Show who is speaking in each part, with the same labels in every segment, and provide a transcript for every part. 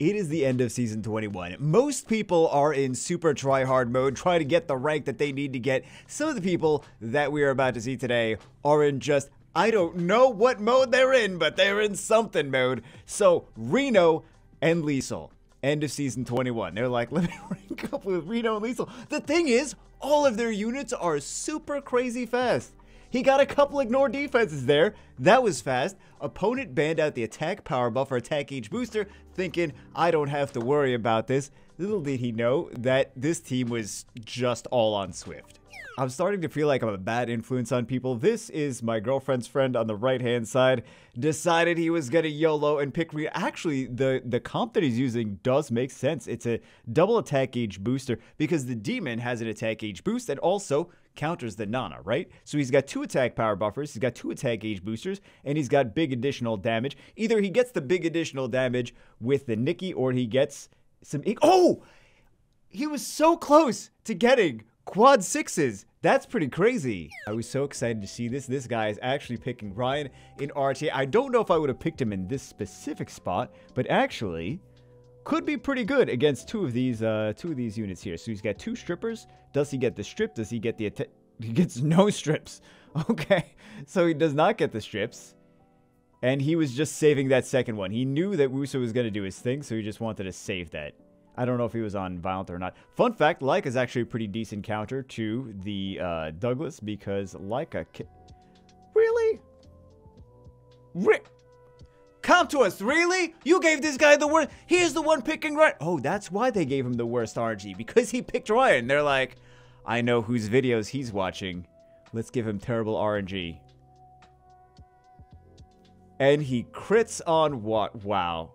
Speaker 1: It is the end of Season 21. Most people are in super try-hard mode, trying to get the rank that they need to get. Some of the people that we are about to see today are in just, I don't know what mode they're in, but they're in something mode. So, Reno and Liesel, end of Season 21. They're like, let me rank up with Reno and Liesel. The thing is, all of their units are super crazy fast. He got a couple ignore defenses there. That was fast. Opponent banned out the attack power buff or attack age booster, thinking, I don't have to worry about this. Little did he know that this team was just all on Swift. I'm starting to feel like I'm a bad influence on people. This is my girlfriend's friend on the right-hand side. Decided he was gonna YOLO and pick Reno. Actually, the comp that he's using does make sense. It's a double attack gauge booster because the demon has an attack gauge boost that also counters the Nana, right? So he's got 2 attack power buffers, he's got 2 attack gauge boosters, and he's got big additional damage. Either he gets the big additional damage with the Nikki, or he gets some... Oh! He was so close to getting quad 6s. That's pretty crazy. I was so excited to see this. This guy is actually picking Ryan in RTA. I don't know if I would have picked him in this specific spot, but actually could be pretty good against two of these units here. So he's got 2 strippers. Does he get the strip? Does he get the attack? He gets no strips. Okay, so he does not get the strips. And he was just saving that second one. He knew that Wusa was going to do his thing, so he just wanted to save that. I don't know if he was on Violent or not. Fun fact, Leica is actually a pretty decent counter to the Douglas, because Leica... Really? Come to us, really? You gave this guy the worst... He's the one picking Ryan. Oh, that's why they gave him the worst RG, because he picked Ryan. They're like, I know whose videos he's watching. Let's give him terrible RNG. And he crits on what? Wow.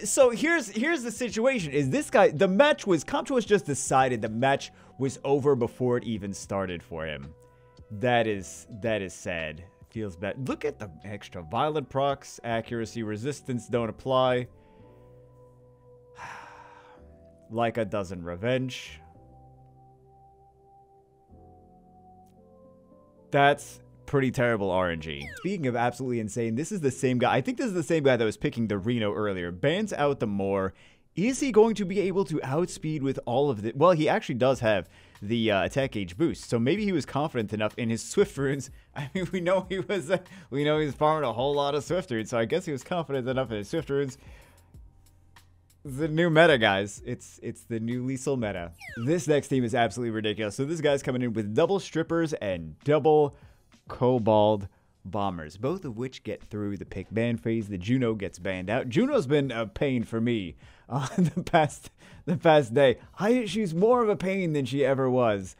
Speaker 1: So here's the situation, is this guy, the match was, Comtois just decided the match was over before it even started for him. That is sad. Feels bad. Look at the extra violent procs, accuracy, resistance don't apply. Like a dozen revenge. That's pretty terrible RNG. Speaking of absolutely insane, this is the same guy. I think this is the same guy that was picking the Reno earlier. Bans out the Moor. Is he going to be able to outspeed with all of the... Well, he actually does have the attack gauge boost, so maybe he was confident enough in his Swift runes. I mean, we know he was farming a whole lot of Swift runes, so I guess he was confident enough in his Swift runes. It's the new meta, guys. It's the new Liesel meta. This next team is absolutely ridiculous. So this guy's coming in with double strippers and double Kobold bombers, both of which get through the pick ban phase. The Juno gets banned out. Juno's been a pain for me the past day. She's more of a pain than she ever was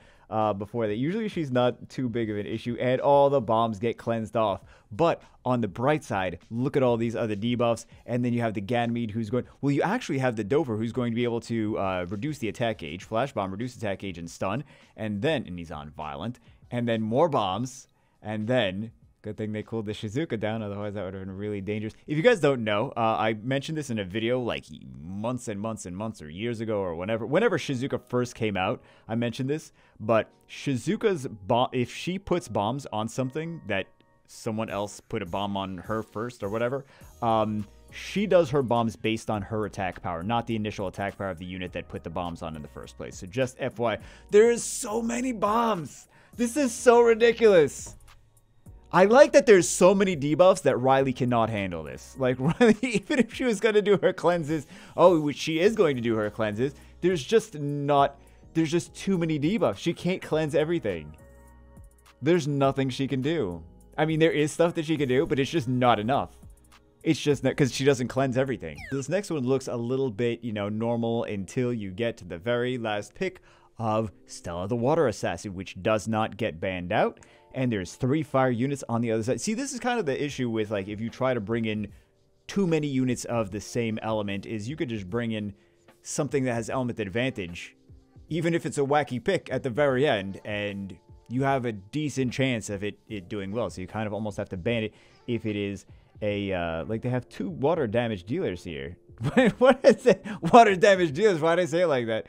Speaker 1: before that. Usually she's not too big of an issue, and all the bombs get cleansed off. But on the bright side, look at all these other debuffs, and then you have the Ganymede who's going... Well, you actually have the Dover who's going to be able to reduce the attack gauge, flash bomb, reduce attack gauge, and stun, and he's on violent, and then more bombs. And then, good thing they cooled the Shizuka down, otherwise that would have been really dangerous. If you guys don't know, I mentioned this in a video like months and months and months or years ago or whenever Shizuka first came out, I mentioned this. But Shizuka's bomb, if she puts bombs on something that someone else put a bomb on her first or whatever, she does her bombs based on her attack power, not the initial attack power of the unit that put the bombs on in the first place. So just FYI, there's so many bombs. This is so ridiculous. I like that there's so many debuffs that Riley cannot handle this. Like, Riley, even if she was going to do her cleanses, which she is going to do her cleanses, there's just too many debuffs. She can't cleanse everything. There's nothing she can do. I mean, there is stuff that she can do, but it's just not enough. It's just not, because she doesn't cleanse everything. This next one looks a little bit, normal until you get to the very last pick of Stella the Water Assassin, which does not get banned out. And there's 3 fire units on the other side. See, this is kind of the issue with, like, if you try to bring in too many units of the same element, is you could just bring in something that has element advantage, even if it's a wacky pick at the very end, and you have a decent chance of it doing well. So you kind of almost have to ban it if it is a, like, they have 2 water damage dealers here. What is it? Water damage dealers? Why did I say it like that?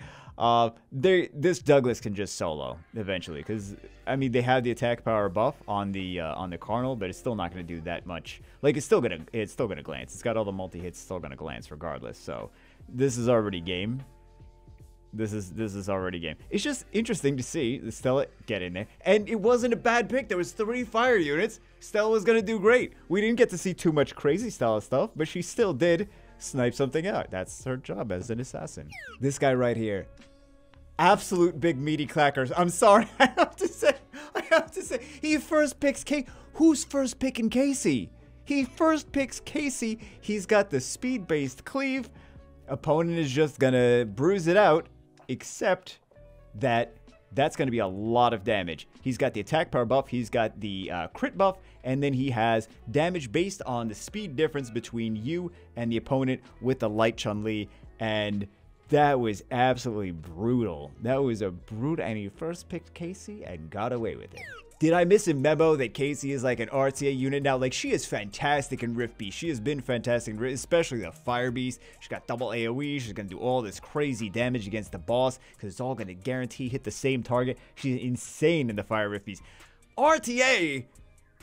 Speaker 1: This Douglas can just solo eventually, because I mean they have the attack power buff on the Carnal, but it's still not going to do that much. Like it's still gonna glance. It's got all the multi hits, still gonna glance regardless. So this is already game. This is already game. It's just interesting to see the Stella get in there, and it wasn't a bad pick. There was 3 fire units. Stella was gonna do great. We didn't get to see too much crazy Stella stuff, but she still did snipe something out. That's her job as an assassin. This guy right here, absolute big meaty clackers. I'm sorry, I have to say, he first picks Who's first picking Casey? He first picks Casey. He's got the speed-based cleave. Opponent is just gonna bruise it out, except that that's going to be a lot of damage. He's got the attack power buff, he's got the crit buff, and then he has damage based on the speed difference between you and the opponent with the light Chun-Li, and that was absolutely brutal. That was a brutal, and he first picked Casey and got away with it. Did I miss a memo that Casey is like an RTA unit now? Like, she is fantastic in Rift Beast. She has been fantastic in Rift, especially the Fire Beast. She's got double AoE. She's going to do all this crazy damage against the boss because it's all going to guarantee hit the same target. She's insane in the Fire Rift Beast. RTA,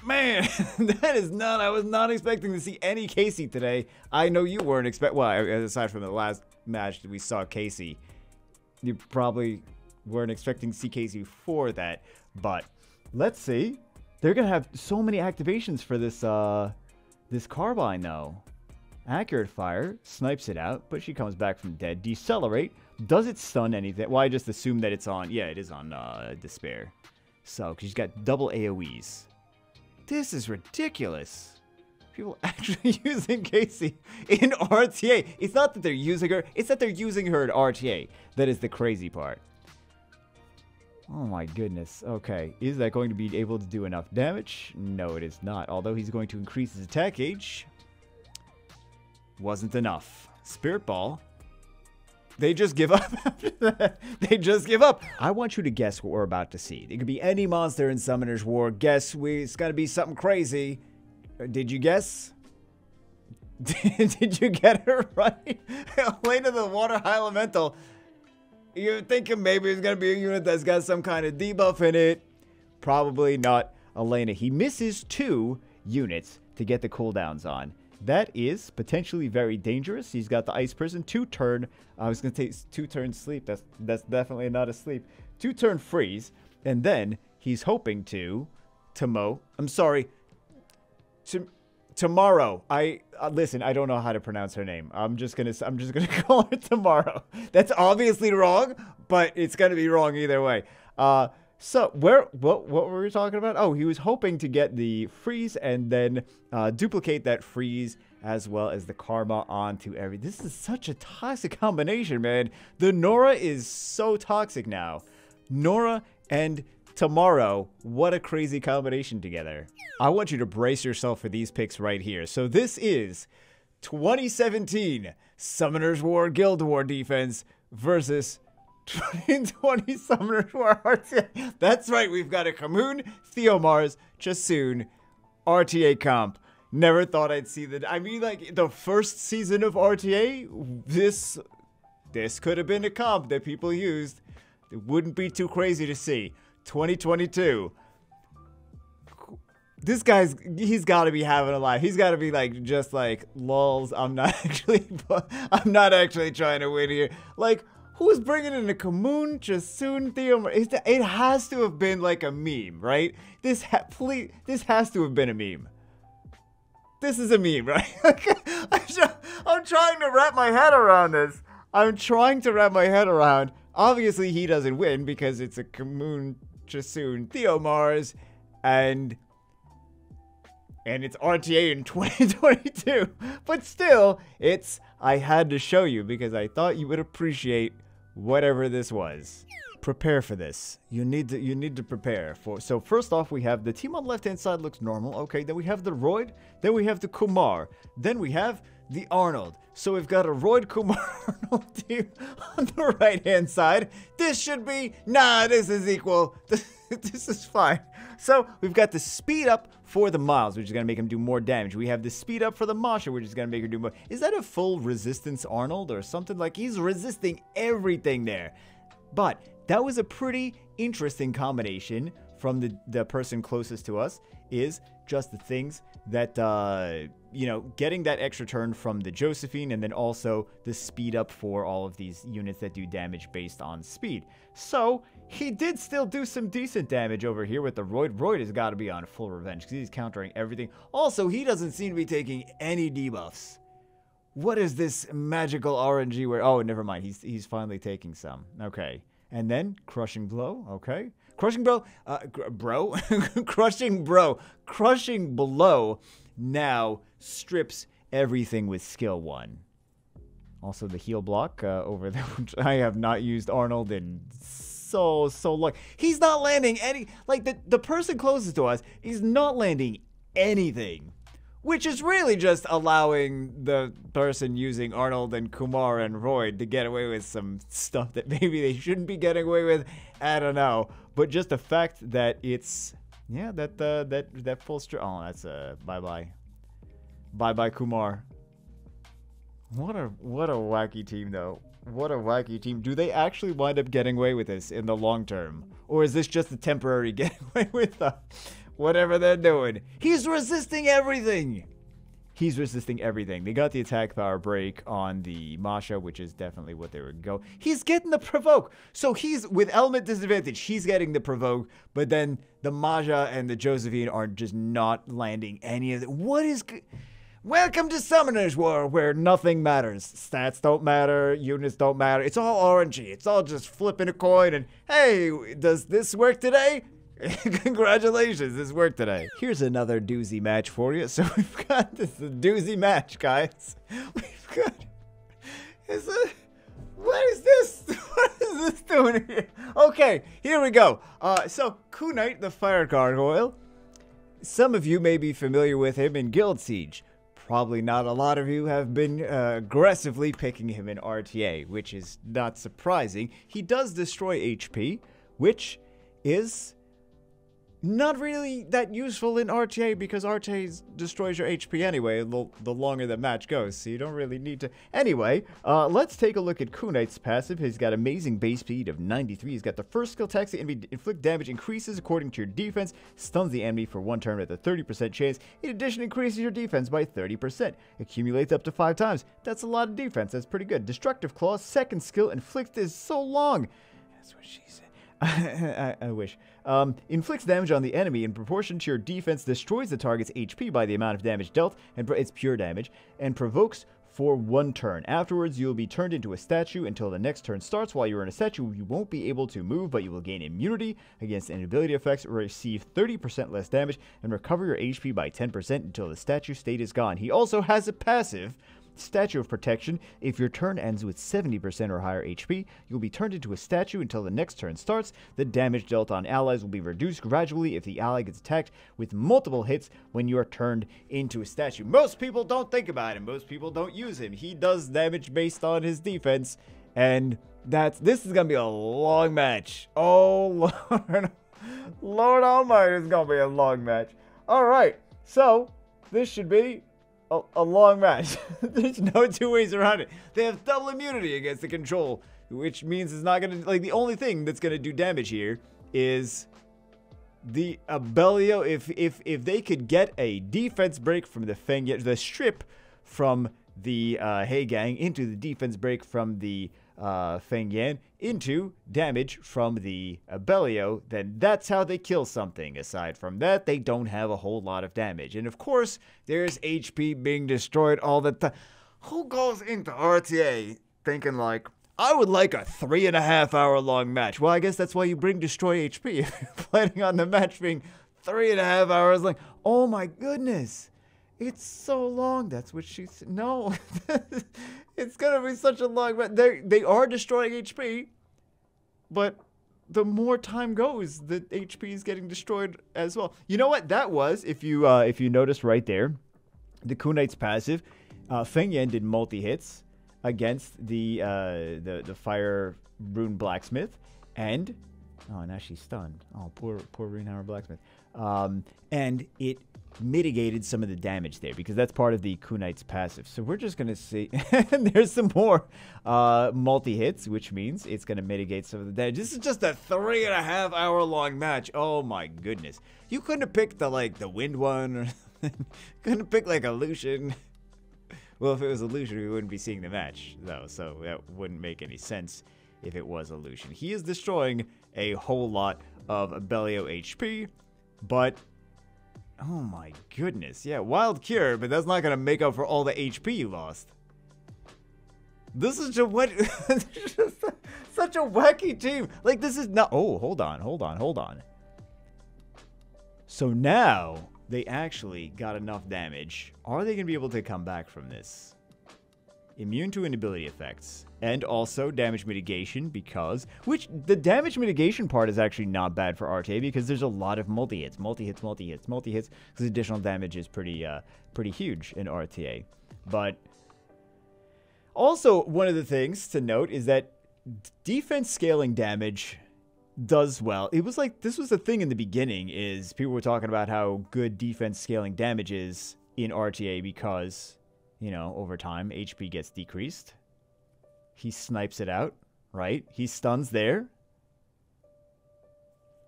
Speaker 1: man, that is not, I was not expecting to see any Casey today. I know you weren't expecting, well, aside from the last match that we saw Casey, you probably weren't expecting to see Casey for that, but let's see. They're going to have so many activations for this this Carbine, though. Accurate fire, snipes it out, but she comes back from dead. Decelerate, does it stun anything? Well, I just assume that it's on, yeah, it is on Despair. So, because she's got double AoEs. This is ridiculous. People actually using Casey in RTA. It's not that they're using her, it's that they're using her in RTA. That is the crazy part. Oh my goodness. Okay. Is that going to be able to do enough damage? No, it is not. Although he's going to increase his attack gauge. Wasn't enough. Spirit Ball. They just give up after that. They just give up. I want you to guess what we're about to see. It could be any monster in Summoner's War. Guess it's going to be something crazy. Did you guess? Did you get her right? Elena the Water High Elemental. You're thinking maybe it's going to be a unit that's got some kind of debuff in it. Probably not Elena. He misses 2 units to get the cooldowns on. That is potentially very dangerous. He's got the Ice Prison, 2-turn. I was going to take 2-turn sleep. That's definitely not a sleep. 2-turn freeze. And then he's hoping to I'm sorry. Tomorrow. Listen, I don't know how to pronounce her name. I'm just gonna call her Tomorrow. That's obviously wrong, but it's gonna be wrong either way. So what were we talking about? Oh, he was hoping to get the freeze and then duplicate that freeze as well as the karma onto every. This is such a toxic combination, man. The Nora is so toxic now. Nora and Tomorrow, what a crazy combination together. I want you to brace yourself for these picks right here. So this is 2017 Summoner's War Guild War defense versus 2020 Summoner's War RTA. That's right, we've got a Kamoon, Theomars, Chasun, RTA comp. Never thought I'd see that. I mean, like, the first season of RTA, this could have been a comp that people used. It wouldn't be too crazy to see. 2022. This he's got to be having a life. He's got to be like, just like, lols, I'm not actually trying to win here. Like, who's bringing in a Kamoon, Chasun, Theomar? It has to have been like a meme, right? This has to have been a meme. This is a meme, right? I'm trying to wrap my head around this. Obviously, he doesn't win because it's a Kamoon, Chasun, Theomars, and it's RTA in 2022. But still, I had to show you because I thought you would appreciate whatever this was. Prepare for this. You need to prepare for. So first off, we have the team on the left-hand side looks normal. Okay, then we have the Royd, then we have the Kumar, then we have the Arnold. So we've got a Royd, Kumar, Arnold team on the right-hand side. This should be, this is equal. This is fine. So we've got the speed up for the Miles, which is going to make him do more damage. We have the speed up for the Masha, which is going to make her do more. Is that a full resistance Arnold or something? Like, he's resisting everything there. But that was a pretty interesting combination from the person closest to us, is just the things that, you know, getting that extra turn from the Josephine, and then also the speed up for all of these units that do damage based on speed. So he did still do some decent damage over here with the Royd. Royd has got to be on full revenge because he's countering everything. Also, he doesn't seem to be taking any debuffs. What is this magical RNG where... Oh, never mind. He's finally taking some. Okay. And then Crushing Blow. Okay. Crushing Blow. Crushing Blow now strips everything with skill 1. Also the heal block over there, which I have not used Arnold in so long. He's not landing any... Like, the person closest to us, he's not landing anything. Which is really just allowing the person using Arnold and Kumar and Royd to get away with some stuff that maybe they shouldn't be getting away with. I don't know. But just the fact that it's... Yeah, that full strip... Oh, that's a... Bye-bye. Bye-bye, Kumar. What a wacky team, though. What a wacky team. Do they actually wind up getting away with this in the long term? Or is this just a temporary getting away with whatever they're doing? He's resisting everything! He's resisting everything. They got the attack power break on the Masha, which is definitely what they would go. He's getting the provoke. So he's, with element disadvantage, he's getting the provoke, but then the Masha and the Josephine are just not landing any of it. What is... Welcome to Summoner's War, where nothing matters. Stats don't matter, units don't matter. It's all RNG. It's all just flipping a coin and, hey, does this work today? Congratulations, this worked today. Here's another doozy match for you. So we've got this doozy match, guys. We've got... What is this? What is this doing here? Okay, here we go. So, Kunite, the Fire Gargoyle. Some of you may be familiar with him in Guild Siege. Probably not a lot of you have been aggressively picking him in RTA, which is not surprising. He does destroy HP, which is not really that useful in RTA because RTA destroys your HP anyway the longer the match goes, so you don't really need to. Anyway, let's take a look at Kunite's passive. He's got amazing base speed of 93. He's got the first skill, attacks the enemy, inflict damage, increases according to your defense, stuns the enemy for 1 turn with a 30% chance. In addition, increases your defense by 30%. Accumulates up to 5 times. That's a lot of defense. That's pretty good. Destructive Claw, second skill, inflict is so long. That's what she said. I wish. Inflicts damage on the enemy in proportion to your defense, destroys the target's HP by the amount of damage dealt, and it's pure damage, and provokes for 1 turn. Afterwards, you will be turned into a statue until the next turn starts. While you're in a statue, you won't be able to move, but you will gain immunity against inability effects, receive 30% less damage, and recover your HP by 10% until the statue state is gone. He also has a passive, Statue of Protection. If your turn ends with 70% or higher HP, you'll be turned into a statue until the next turn starts. The damage dealt on allies will be reduced gradually if the ally gets attacked with multiple hits when you are turned into a statue. Most people don't think about him. Most people don't use him. He does damage based on his defense, and this is gonna be a long match. Oh Lord, Lord Almighty, it's gonna be a long match. All right, so this should be a long match. There's no 2 ways around it. They have double immunity against the control, which means it's not gonna, like, the only thing that's gonna do damage here is the Abellio. If they could get a defense break from the Feng Yan, the strip from the Hey Gang into the defense break from the Feng Yan into damage from the Abellio, then that's how they kill something. Aside from that, they don't have a whole lot of damage. And of course, there's HP being destroyed all the time. Who goes into RTA thinking like, I would like a 3.5 hour long match? Well, I guess that's why you bring Destroy HP if you're planning on the match being 3.5 hours long. Oh my goodness. It's so long. That's what she said. No. It's going to be such a long match. They are destroying HP, but the more time goes, the HP is getting destroyed as well. You know what that was? If you notice right there, the Kunite's passive, Feng Yan did multi-hits against the Fire Rune Blacksmith, and Oh, now she's stunned. Oh, poor Runehammer Blacksmith. And it mitigated some of the damage there because that's part of the Kunite's passive. So we're just going to see. And there's some more multi-hits, which means it's going to mitigate some of the damage. This is just a 3.5 hour long match. Oh my goodness. You couldn't have picked the wind one or couldn't have picked like a Lucian. Well, if it was a Lucian, we wouldn't be seeing the match, though, so that wouldn't make any sense if it was a Lucian. He is destroying a whole lot of Abelio HP, but... oh my goodness, yeah, Wild Cure, but that's not going to make up for all the HP you lost. This is just what... just such a wacky team. Like, this is not... oh, hold on. So now... they actually got enough damage. Are they going to be able to come back from this? Immune to inability effects. And also damage mitigation because... which, the damage mitigation part is actually not bad for RTA because there's a lot of multi-hits. Because additional damage is pretty huge in RTA. But... also, one of the things to note is that defense scaling damage... does well. It was like, this was a thing in the beginning, is people were talking about how good defense scaling damage is in RTA because, you know, over time, HP gets decreased. He snipes it out, right? He stuns there.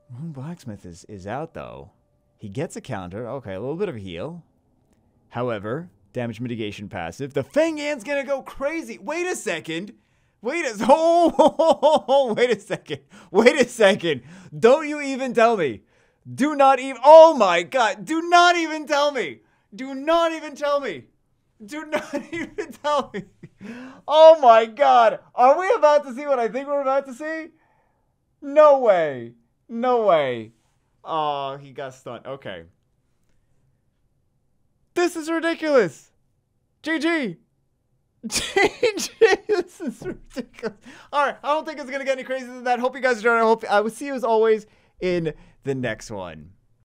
Speaker 1: Blacksmith is out, though. He gets a counter. Okay, a little bit of a heal. However, damage mitigation passive. The Feng Yan's gonna go crazy. Wait a second. Wait a second. Don't you even tell me. Do not even... oh my god. Do not even tell me. Do not even tell me. Oh my god. Are we about to see what I think we're about to see? No way. Oh, he got stunned. Okay. This is ridiculous. GG. This is ridiculous. Alright, I don't think it's gonna get any crazier than that. Hope you guys enjoyed. I will see you as always in the next one.